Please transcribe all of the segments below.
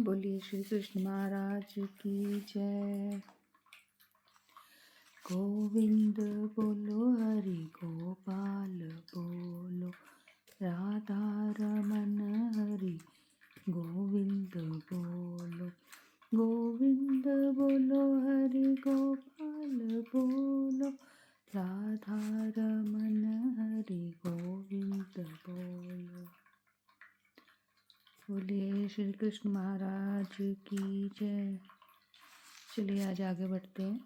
बोलिए श्री कृष्ण महाराज की जय। गोविंद बोलो हरि गोपाल बोलो, राधा रमन हरि गोविंद बोलो। गोविंद बोलो हरि गोपाल बोलो, राधा रमन हरि गोविंद बोलो। बोलिए श्री कृष्ण महाराज की जय। चलिए आज आगे बढ़ते हैं।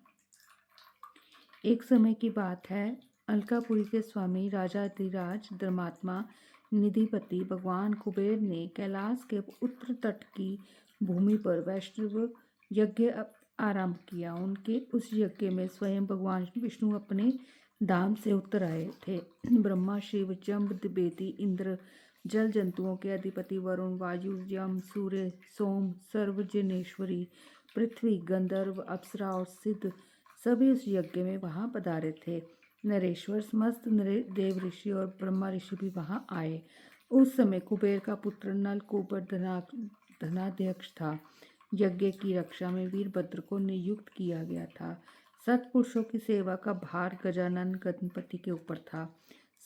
एक समय की बात है, अलकापुरी के स्वामी राजाधिराज धर्मात्मा निधिपति भगवान कुबेर ने कैलाश के उत्तर तट की भूमि पर वैष्णव यज्ञ आरंभ किया। उनके उस यज्ञ में स्वयं भगवान विष्णु अपने धाम से उतर आए थे। ब्रह्मा, शिव, जम्ब, बेदी, इंद्र, जल जंतुओं के अधिपति वरुण, वायु, यम, सूर्य, सोम, सर्वजनेश्वरी, पृथ्वी, गंधर्व, अप्सरा और सिद्ध सभी उस यज्ञ में वहां पधारे थे। नरेश्वर, समस्त देव ऋषि और ब्रह्मा ऋषि भी वहां आए। उस समय कुबेर का पुत्र नल कुबर धनाध्यक्ष था। यज्ञ की रक्षा में वीरभद्र को नियुक्त किया गया था। सत्पुरुषों की सेवा का भार गजानन गणपति के ऊपर था।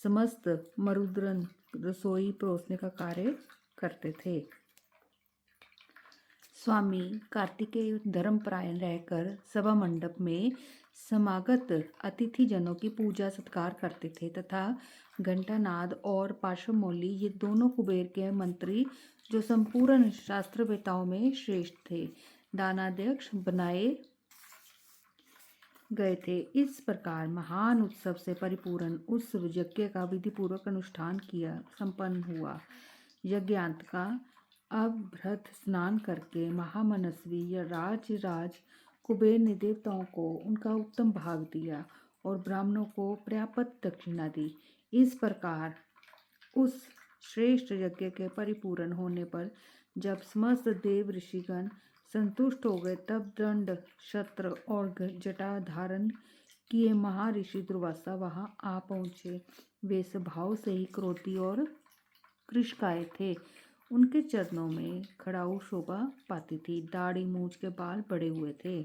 समस्त मरुद्रन रसोई परोसने का कार्य करते थे। स्वामी कार्तिकेय धर्मपरायण रहकर सभा मंडप में समागत अतिथि जनों की पूजा सत्कार करते थे तथा घंटानाद और पार्श्वमौली ये दोनों कुबेर के मंत्री जो संपूर्ण शास्त्रवेताओं में श्रेष्ठ थे, दानाध्यक्ष बनाए गए थे। इस प्रकार महान उत्सव से परिपूर्ण उस यज्ञ का विधिपूर्वक अनुष्ठान किया संपन्न हुआ। यज्ञांत का अब भ्रत स्नान करके महामनस्वी या राज कुबेर ने देवताओं को उनका उत्तम भाग दिया और ब्राह्मणों को पर्याप्त दक्षिणा दी। इस प्रकार उस श्रेष्ठ यज्ञ के परिपूर्ण होने पर जब समस्त देव ऋषिगण संतुष्ट हो गए, तब दंड, शस्त्र और जटा धारण किए महर्षि दुर्वासा वहां आ पहुंचे। वे स्वभाव से ही क्रोधी और कृशकाय थे। उनके चरणों में खड़ाऊ शोभा पाती थी। दाढ़ी, मूंछ के बाल बड़े हुए थे।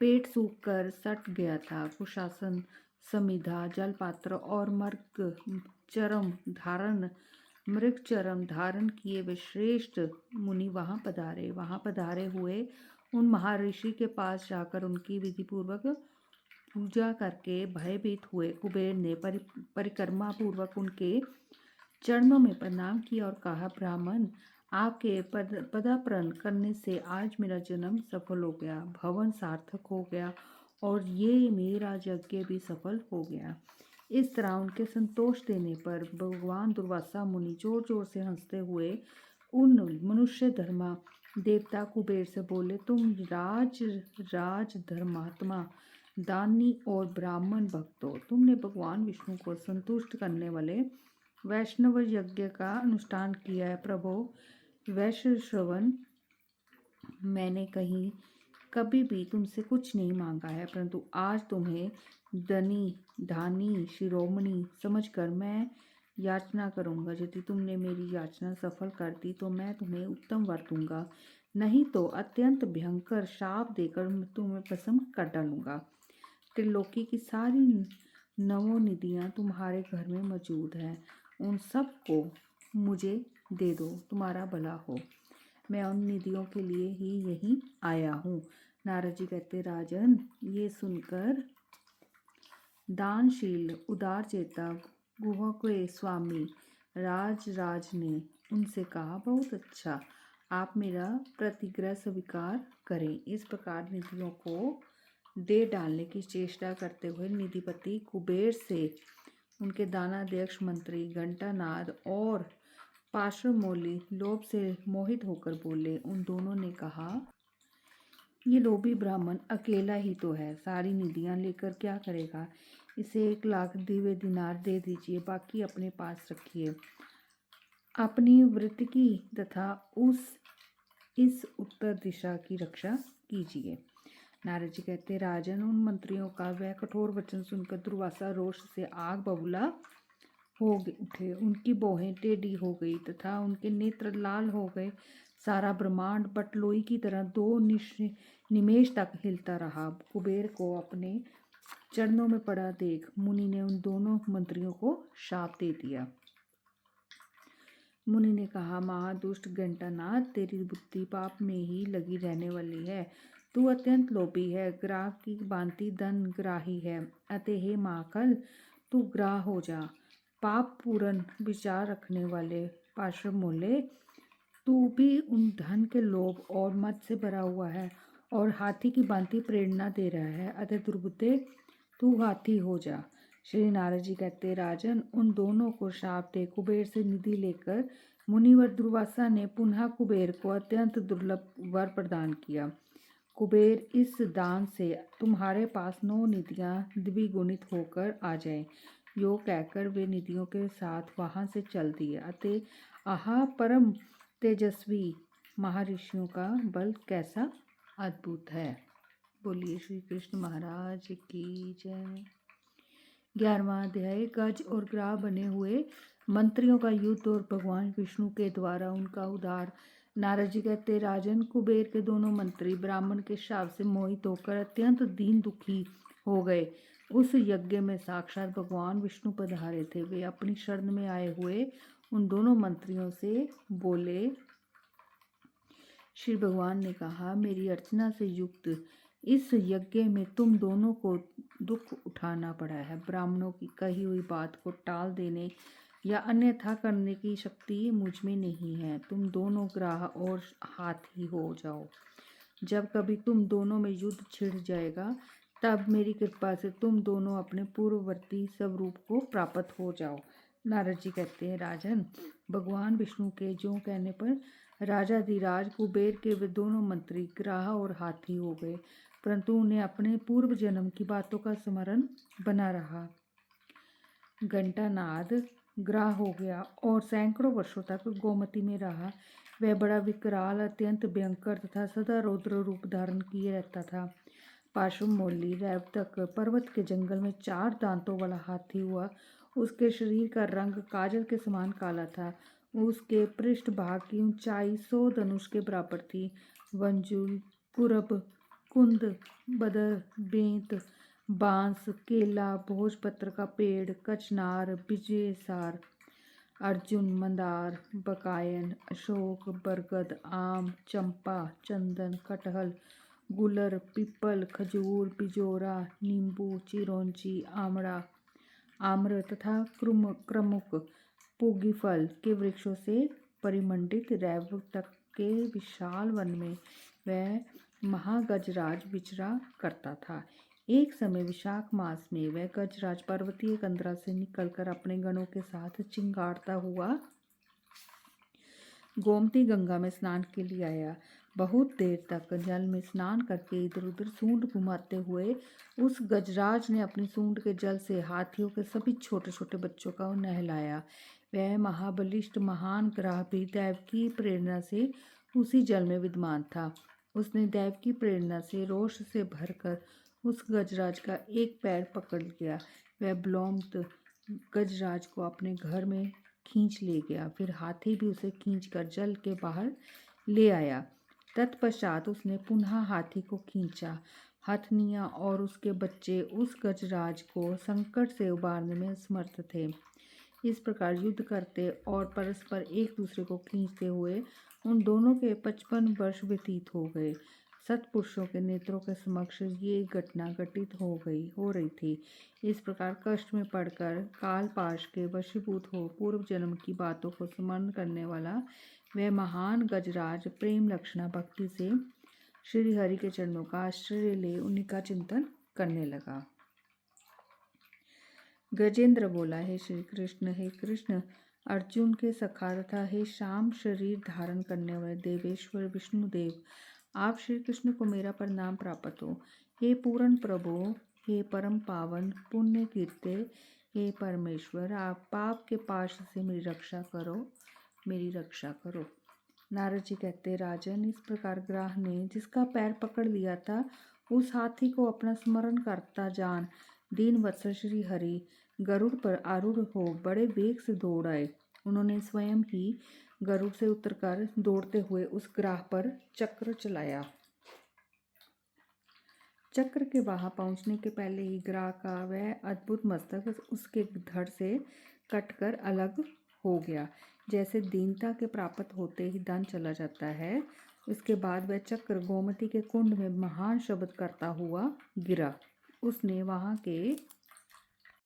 पेट सूखकर सट गया था। कुशासन, समिधा, जलपात्र और मृग चरम धारण किए वे श्रेष्ठ मुनि वहां पधारे हुए उन महर्षि के पास जाकर उनकी विधिपूर्वक पूजा करके भयभीत हुए। कुबेर ने परिक्रमा पूर्वक उनके चरणों में प्रणाम किया और कहा, ब्राह्मण, आपके पदार्पण करने से आज मेरा जन्म सफल हो गया, भवन सार्थक हो गया और ये मेरा यज्ञ भी सफल हो गया। इस तरह उनके संतोष देने पर भगवान दुर्वासा मुनि जोर जोर से हंसते हुए उन मनुष्य धर्मा देवता कुबेर से बोले, तुम राज धर्मात्मा, दानी और ब्राह्मण भक्त हो। तुमने भगवान विष्णु को संतुष्ट करने वाले वैष्णव यज्ञ का अनुष्ठान किया है। प्रभो, वैष्णव श्रवण मैंने कभी भी तुमसे कुछ नहीं मांगा है, परंतु आज तुम्हें धानी शिरोमणि समझकर मैं याचना करूंगा। यदि तुमने मेरी याचना सफल कर दी तो मैं तुम्हें उत्तम वर दूंगा, नहीं तो अत्यंत भयंकर शाप देकर तुम्हें भस्म कर डालूंगा। त्रिलोकी की सारी नवोनिधियां तुम्हारे घर में मौजूद हैं, उन सब को मुझे दे दो, तुम्हारा भला हो। मैं उन निधियों के लिए ही यहीं आया हूँ। नारद जी कहते, राजन, ये सुनकर दानशील उदार चेता गुहा के स्वामी राज ने उनसे कहा, बहुत अच्छा, आप मेरा प्रतिग्रह स्वीकार करें। इस प्रकार निधियों को दे डालने की चेष्टा करते हुए निधिपति कुबेर से उनके दानाध्यक्ष मंत्री घंटानाद और पार्श्वमौली लोभ से मोहित होकर बोले। उन दोनों ने कहा, ये लोभी ब्राह्मण अकेला ही तो है, सारी निधियां लेकर क्या करेगा। इसे 1 लाख दिव्य दिनार दे दीजिए, बाकी अपने पास रखिए। अपनी वृत्ति तथा इस उत्तर दिशा की रक्षा कीजिए। नारद जी कहते, राजन, उन मंत्रियों का वह कठोर वचन सुनकर दुर्वासा रोष से आग बबूला उठे, उनकी भौहें टेढ़ी हो गई तथा उनके नेत्र लाल हो गए। सारा ब्रह्मांड बटलोई की तरह निमेष तक हिलता रहा। कुबेर को अपने चरणों में पड़ा देख मुनि ने उन दोनों मंत्रियों को शाप दे दिया। मुनि ने कहा, महादुष्ट घंटानाद, तेरी बुद्धि पाप में ही लगी रहने वाली है। तू अत्यंत लोभी है, ग्राह की भांति धन ग्राही है। अतः हे महाकल, तू ग्राह हो जा। पाप पूर्ण विचार रखने वाले पार्श्व मोले, तू भी उन धन के लोभ और मद से भरा हुआ है और हाथी की भांति प्रेरणा दे रहा है। अतः दुर्बुद्धे, तू हाथी हो जा। श्री नारद जी कहते, राजन, उन दोनों को शाप दे कुबेर से निधि लेकर मुनिवर दुर्वासा ने पुनः कुबेर को अत्यंत दुर्लभ वर प्रदान किया। कुबेर, इस दान से तुम्हारे पास 9 निधियां द्विगुणित होकर आ जाए। यो कहकर वे निधियों के साथ वहां से चल दिए। अतः आहा, परम तेजस्वी महर्षियों का बल कैसा अद्भुत है। बोलिए श्री कृष्ण महाराज की जय। 11वां अध्याय, गज और ग्राह बने हुए मंत्रियों का युद्ध और भगवान विष्णु के द्वारा उनका उद्धार। नारद जी कहते, राजन, कुबेर के दोनों मंत्री ब्राह्मण के शाप से मोहित होकर अत्यंत दीन दुखी हो गए। उस यज्ञ में साक्षात भगवान विष्णु पधारे थे। वे अपनी शरण में आए हुए उन दोनों मंत्रियों से बोले। श्री भगवान ने कहा, मेरी अर्चना से युक्त इस यज्ञ में तुम दोनों को दुख उठाना पड़ा है। ब्राह्मणों की कही हुई बात को टाल देने या अन्यथा करने की शक्ति मुझ में नहीं है। तुम दोनों ग्राह और हाथी हो जाओ। जब कभी तुम दोनों में युद्ध छिड़ जाएगा, तब मेरी कृपा से तुम दोनों अपने पूर्ववर्ती स्वरूप को प्राप्त हो जाओ। नारद जी कहते हैं, राजन, भगवान विष्णु के जो कहने पर राजाधिराज कुबेर के वे दोनों मंत्री ग्राह और हाथी हो गए, परंतु उन्हें अपने पूर्व जन्म की बातों का स्मरण बना रहा। घंटानाद ग्राह हो गया और सैकड़ों वर्षों तक गोमती में रहा। वह बड़ा विकराल, अत्यंत भयंकर तथा सदा रौद्र रूप धारण किए रहता था। पाशुमौली रैवतक पर्वत के जंगल में 4 दांतों वाला हाथी हुआ। उसके शरीर का रंग काजल के समान काला था। उसके पृष्ठ भाग की ऊंचाई 100 धनुष के बराबर थी। वंजुल, कुरब, कुंद, बदर, बेंत, बांस, केला, भोजपत्र का पेड़, कचनार, बिजेसार, अर्जुन, मंदार, बकायन, अशोक, बरगद, आम, चंपा, चंदन, कटहल, गुलर, पीपल, खजूर, बिजोरा, नींबू, चिरौंजी, आमड़ा, आम्र तथा क्रमुक पूगीफल के वृक्षों से परिमंडित रैव तक के विशाल वन में वह महागजराज विचरा करता था। एक समय विशाख मास में वह गजराज पर्वतीय कंदरा से निकलकर अपने गणों के साथ चिंगारता हुआ गोमती गंगा में स्नान के लिए आया। बहुत देर तक जल में स्नान करके इधर उधर सूंड घुमाते हुए उस गजराज ने अपनी सूंड के जल से हाथियों के सभी छोटे छोटे बच्चों का नहलाया। वह महाबलिष्ठ महान ग्राह भी दैव की प्रेरणा से उसी जल में विद्यमान था। उसने दैव की प्रेरणा से रोष से भरकर उस गजराज का एक पैर पकड़ लिया। वह ब्लौम्त गजराज को अपने घर में खींच ले गया। फिर हाथी भी उसे खींचकर जल के बाहर ले आया। तत्पश्चात उसने पुनः हाथी को खींचा। हथनिया और उसके बच्चे उस गजराज को संकट से उबारने में समर्थ थे। इस प्रकार युद्ध करते और परस्पर एक दूसरे को खींचते हुए उन दोनों के 55 वर्ष व्यतीत हो गए। सत्पुरुषों के नेत्रों के समक्ष ये घटना घटित हो रही थी। इस प्रकार कष्ट में पड़कर कालपाश के वशीभूत हो पूर्व जन्म की बातों को स्मरण करने वाला वह महान गजराज प्रेम लक्षणा भक्ति से श्री हरि के चरणों का आश्रय ले उन्हीं का चिंतन करने लगा। गजेंद्र बोला, हे श्री कृष्ण, हे कृष्ण अर्जुन के सखा तथा हे श्याम शरीर धारण करने वाले देवेश्वर विष्णुदेव, आप श्री कृष्ण को मेरा प्रणाम प्राप्त हो। हे पूर्ण प्रभु, हे परम पावन पुण्य कीर्ते, हे परमेश्वर, आप पाप के पाश से मेरी रक्षा करो, मेरी रक्षा करो। नारद जी कहते, राजन, इस प्रकार ग्राह ने जिसका पैर पकड़ लिया था उस हाथी को अपना स्मरण करता जान दीन वत्सल श्री हरि गरुड़ पर आरूढ़ हो बड़े वेग से दौड़ आए। उन्होंने स्वयं ही गरुड़ से उतरकर दौड़ते हुए उस ग्राह पर चक्र चलाया। चक्र के वहां पहुंचने के पहले ही ग्राह का वह अद्भुत मस्तक उसके धड़ से कटकर अलग हो गया। जैसे दीनता के प्राप्त होते ही धन चला जाता है, उसके बाद वह चक्र गोमती के कुंड में महान शब्द करता हुआ गिरा। उसने वहां के